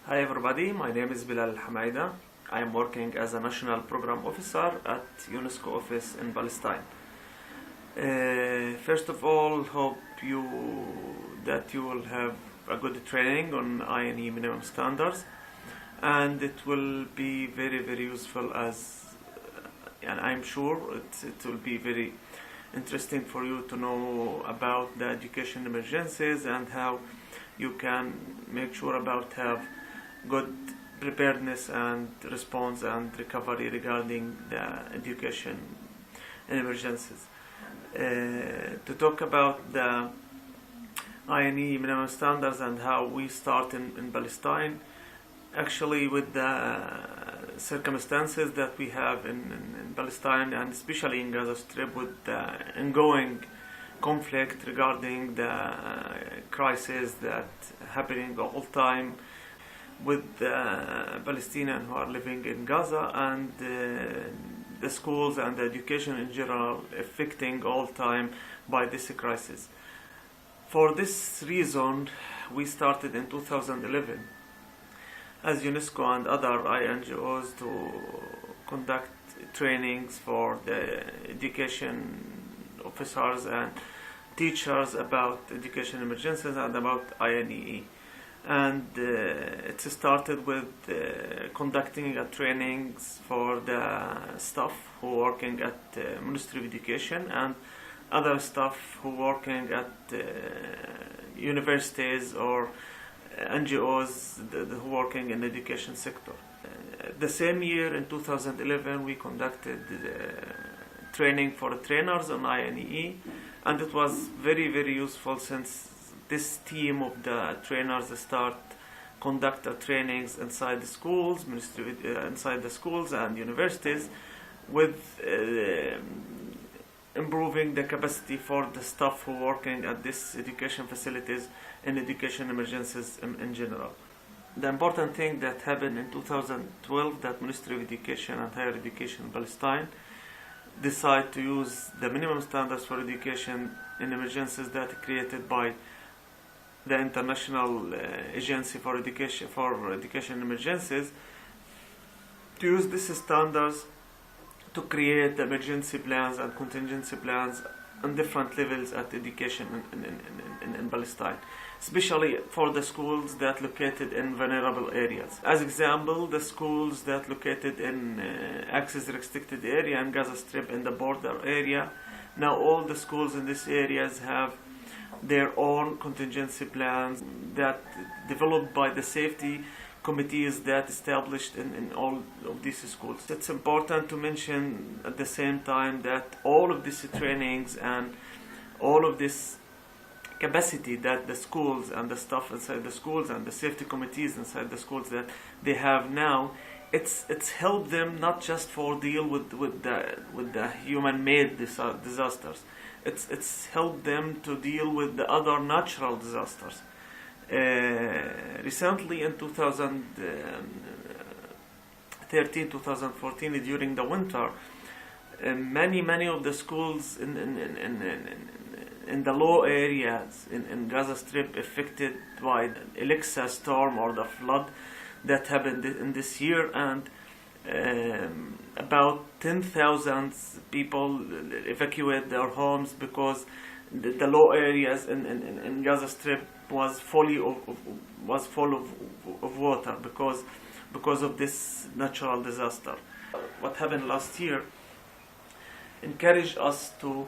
Hi everybody, my name is Bilal Hamaydah. I am working as a National Program Officer at UNESCO office in Palestine. First of all, hope that you will have a good training on INEE Minimum Standards, and it will be very useful and I'm sure it will be very interesting for you to know about the education emergencies and how you can make sure about have good preparedness and response and recovery regarding the education emergencies. To talk about the INEE minimum standards and how we start in Palestine, actually with the circumstances that we have in Palestine and especially in Gaza Strip with the ongoing conflict regarding the crisis that happening all time with the Palestinians who are living in Gaza and the schools and the education in general affecting all time by this crisis. For this reason, we started in 2011 as UNESCO and other INGOs to conduct trainings for the education officers and teachers about education emergencies and about INEE. And it started with conducting trainings for the staff who working at Ministry of Education and other staff who working at universities or NGOs who working in the education sector. The same year in 2011 we conducted training for trainers on INEE, and it was very useful since this team of the trainers start conduct trainings inside the schools, inside the schools and universities, with improving the capacity for the staff who working at these education facilities and education emergencies in general. The important thing that happened in 2012 that Ministry of Education and Higher Education in Palestine decide to use the minimum standards for education in emergencies that created by the International Agency for Education Emergencies, to use these standards to create emergency plans and contingency plans on different levels at education in Palestine, especially for the schools that located in vulnerable areas. As example, the schools that located in access restricted area in Gaza Strip in the border area. Now all the schools in these areas have their own contingency plans that developed by the safety committees that established in all of these schools. It's important to mention at the same time that all of these trainings and all of this capacity that the schools and the staff inside the schools and the safety committees inside the schools that they have now, it's helped them not just for deal with the human-made disasters. It's helped them to deal with the other natural disasters. Recently in 2013-2014 during the winter, many of the schools in the low areas in Gaza Strip affected by the Alexa storm or the flood that happened in this year, and about 10,000 people evacuated their homes because the low areas in Gaza Strip was full of water because of this natural disaster. What happened last year encouraged us to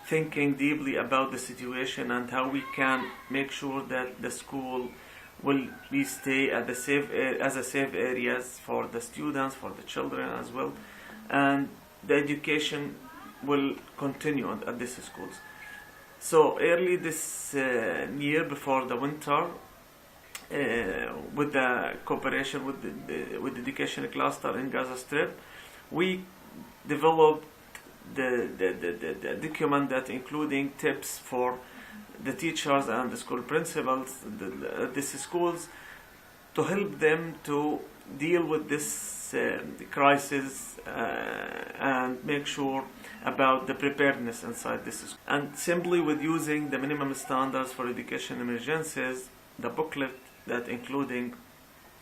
thinking deeply about the situation and how we can make sure that the school will be stay at the safe areas for the students, for the children as well, and the education will continue at these schools. So early this year, before the winter, with the cooperation with the education cluster in Gaza Strip, we developed the document that including tips for the teachers and the school principals at these schools to help them to deal with this crisis and make sure about the preparedness inside this school. And simply with using the minimum standards for education emergencies, the booklet that including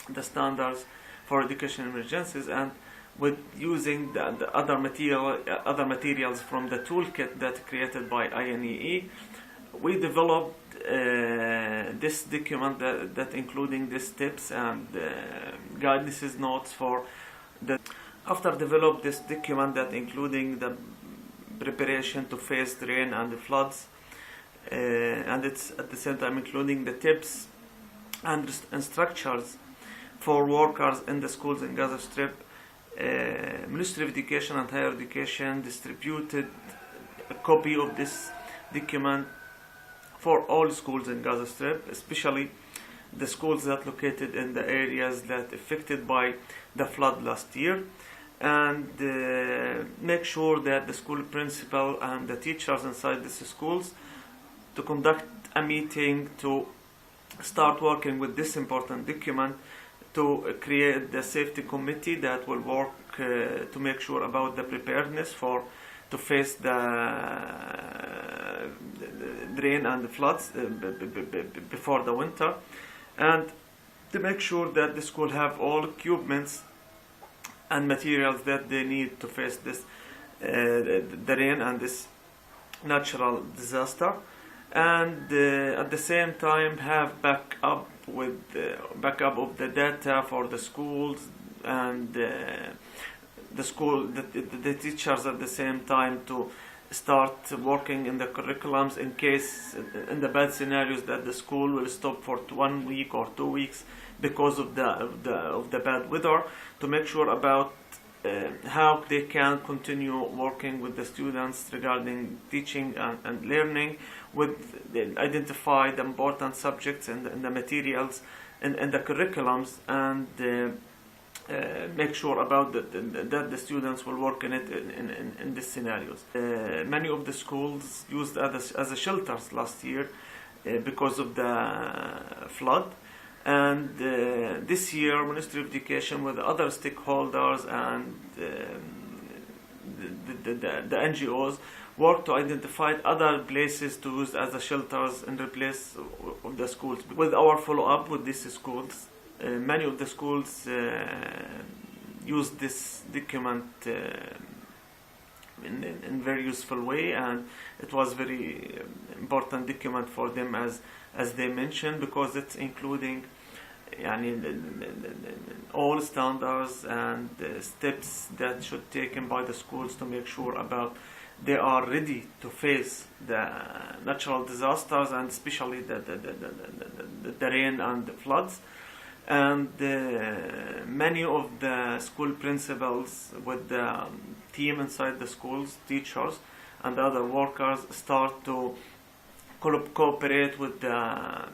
the standards for education emergencies, and with using the other materials from the toolkit that created by INEE, we developed this document that including these tips and guidances, notes for the. After develop this document that including the preparation to face the rain and the floods, and it's at the same time including the tips and structures for workers in the schools in Gaza Strip, Ministry of Education and Higher Education distributed a copy of this document for all schools in Gaza Strip, especially the schools that located in the areas that affected by the flood last year, and make sure that the school principal and the teachers inside these schools to conduct a meeting to start working with this important document, to create the safety committee that will work to make sure about the preparedness to face the rain and the floods before the winter, and to make sure that the school have all equipments and materials that they need to face this the rain and this natural disaster, and at the same time have backup of the data for the schools and the teachers at the same time to start working in the curriculums in case in the bad scenarios that the school will stop for 1 week or 2 weeks because of the bad weather, to make sure about how they can continue working with the students regarding teaching and learning, with identify the important subjects and the materials and the curriculums, and make sure about that the students will work in it in these scenarios. Many of the schools used as a shelters last year because of the flood. And this year, Ministry of Education with other stakeholders and the NGOs work to identify other places to use as the shelters in the place of the schools. With our follow-up with these schools, many of the schools use this document in very useful way, and it was very important document for them as they mentioned, because it's including all standards and steps that should be taken by the schools to make sure about they are ready to face the natural disasters, and especially the rain and the floods. And many of the school principals with the team inside the schools, teachers and other workers, start to cooperate with the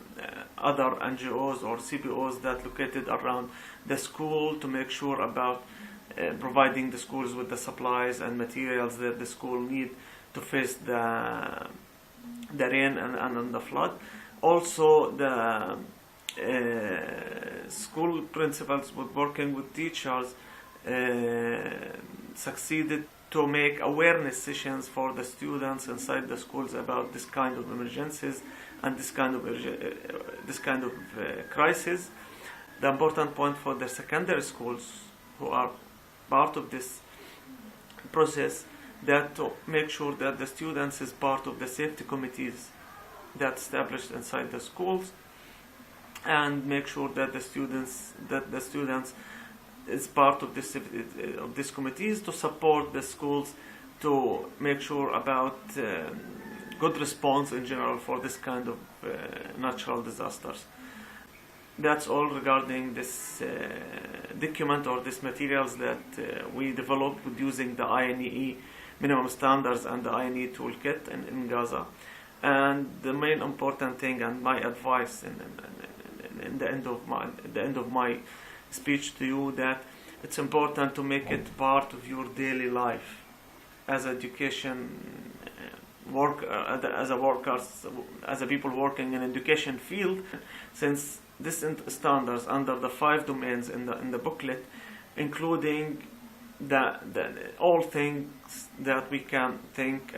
other NGOs or CBOs that located around the school to make sure about providing the schools with the supplies and materials that the school need to face the rain and the flood. Also, the school principals working with teachers succeeded to make awareness sessions for the students inside the schools about this kind of emergencies and this kind of crisis. The important point for the secondary schools who are part of this process, that to make sure that the students is part of the safety committees that established inside the schools, and make sure that the students is part of this committees to support the schools to make sure about good response in general for this kind of natural disasters. That's all regarding this document or these materials that we developed with using the INEE Minimum Standards and the INEE Toolkit in Gaza. And the main important thing and my advice in the end of my speech to you, that it's important to make it part of your daily life as education as a people working in education field, since this standards under the 5 domains in the booklet, including the all things that we can think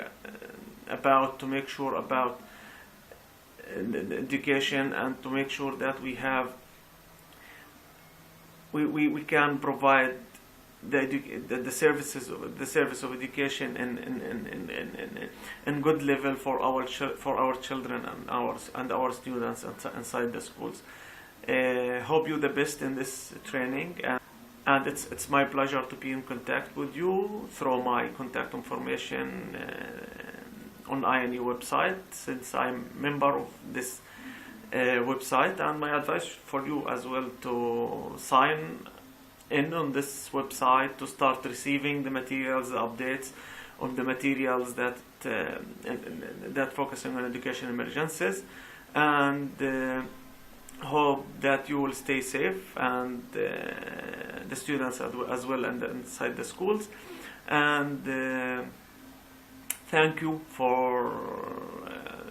about to make sure about the education, and to make sure that we have we can provide the service of education in good level for our children and our students inside the schools. Hope you the best in this training, and it's my pleasure to be in contact with you through my contact information on INEE website, since I'm member of this website, and my advice for you as well to sign in on this website to start receiving the materials, the updates on the materials that focusing on education emergencies, and hope that you will stay safe, and the students as well and inside the schools, and thank you for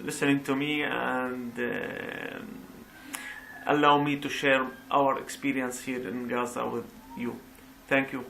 listening to me, and allow me to share our experience here in Gaza with you. Thank you.